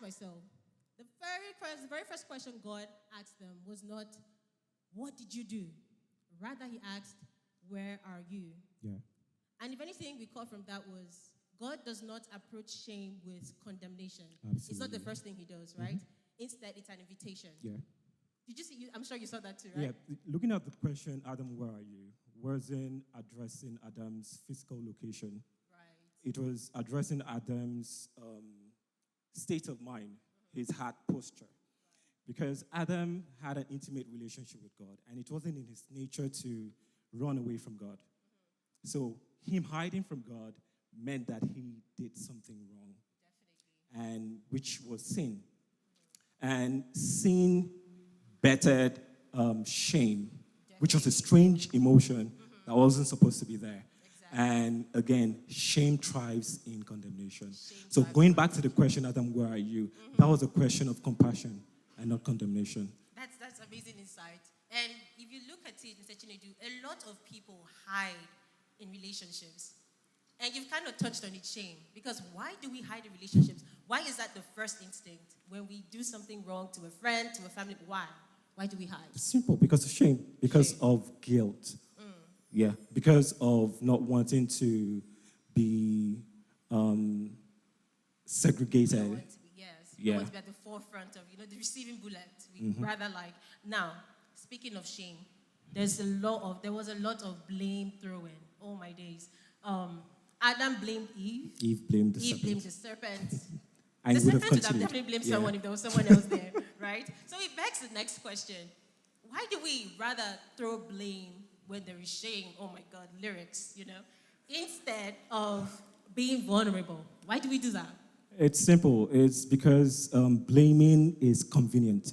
myself, the very first question God asked them was not, what did you do? Rather, he asked, where are you? Yeah. And if anything we caught from that was, God does not approach shame with condemnation. Absolutely. It's not the first thing he does, right? Instead, it's an invitation. Yeah. Did you see? I'm sure you saw that too, right? Yeah. Looking at the question, Adam, where are you? Wasn't addressing Adam's physical location. Right. It was addressing Adam's state of mind, his heart posture. Because Adam had an intimate relationship with God, and it wasn't in his nature to run away from God. So him hiding from God meant that he did something wrong. Definitely. And which was sin. And sin bettered shame, which was a strange emotion that wasn't supposed to be there. Exactly. And again, shame thrives in condemnation. So going back to the question, Adam, where are you? That was a question of compassion and not condemnation. That's amazing insight. And if you look at it, Mr. Chinedu, a lot of people hide in relationships. And you've kind of touched on it, shame. Because why do we hide in relationships? Why is that the first instinct? When we do something wrong to a friend, to a family, why? Why do we hide? Simple, because of shame, because of guilt. Yeah, because of not wanting to be segregated. We want to be, yes. We want to be at the forefront of, the receiving bullet. We rather like. Now, speaking of shame, there was a lot of blame throwing. Oh my days. Adam blamed Eve. Eve blamed the Eve serpent. blamed the serpent. And The would have serpent would have continued. definitely blamed someone if there was someone else there, right? So it begs the next question. Why do we rather throw blame when there is shame? Oh my God, lyrics, instead of being vulnerable? Why do we do that? It's simple. It's because blaming is convenient.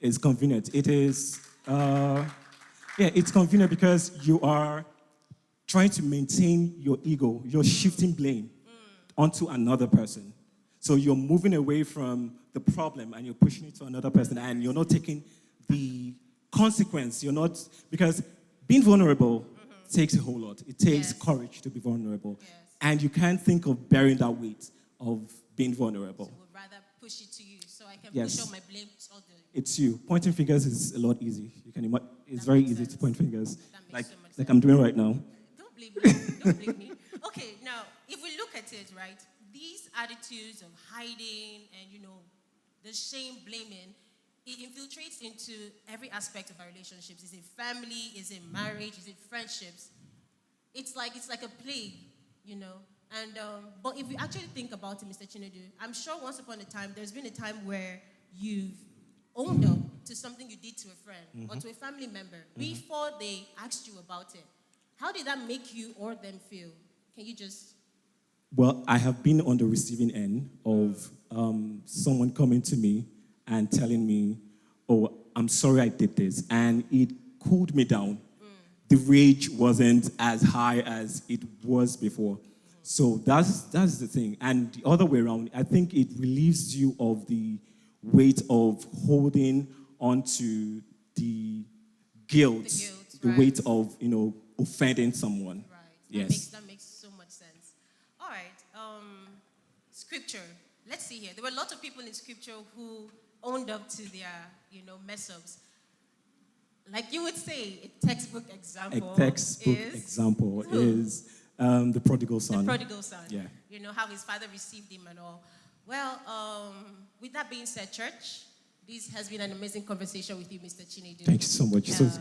It's convenient. It is, it's convenient because you are trying to maintain your ego. You're shifting blame onto another person. So you're moving away from the problem and you're pushing it to another person, and you're not taking the consequence. Because being vulnerable takes a whole lot. It takes courage to be vulnerable. Yes. And you can't think of bearing that weight of being vulnerable. So would rather push it to you so I can Yes. push all my blame to others. It's you. Pointing fingers is a lot easy. You can it's very easy to point fingers. That makes Like, so much like sense. I'm doing right now. Don't blame me. Don't blame me. Okay, now, if we look at it, right, these attitudes of hiding and, the shame, blaming, it infiltrates into every aspect of our relationships. Is it family? Is it marriage? Is it friendships? It's like a plague, And but if you actually think about it, Mr. Chinedu, I'm sure once upon a time, there's been a time where you've owned up to something you did to a friend or to a family member before they asked you about it. How did that make you or them feel? Can you just... Well, I have been on the receiving end of someone coming to me and telling me, oh, I'm sorry I did this. And it cooled me down. The rage wasn't as high as it was before. So that's the thing. And the other way around, I think it relieves you of the weight of holding onto the guilt, the weight of, offending someone. Right. Yes. That makes so much sense. All right. Scripture. Let's see here. There were a lot of people in Scripture who owned up to their, mess-ups. Like you would say, a textbook example. is the prodigal son. The prodigal son. Yeah. How his father received him and all. Well, with that being said, church, this has been an amazing conversation with you, Mr. Chinedu. Thank you so much. So good.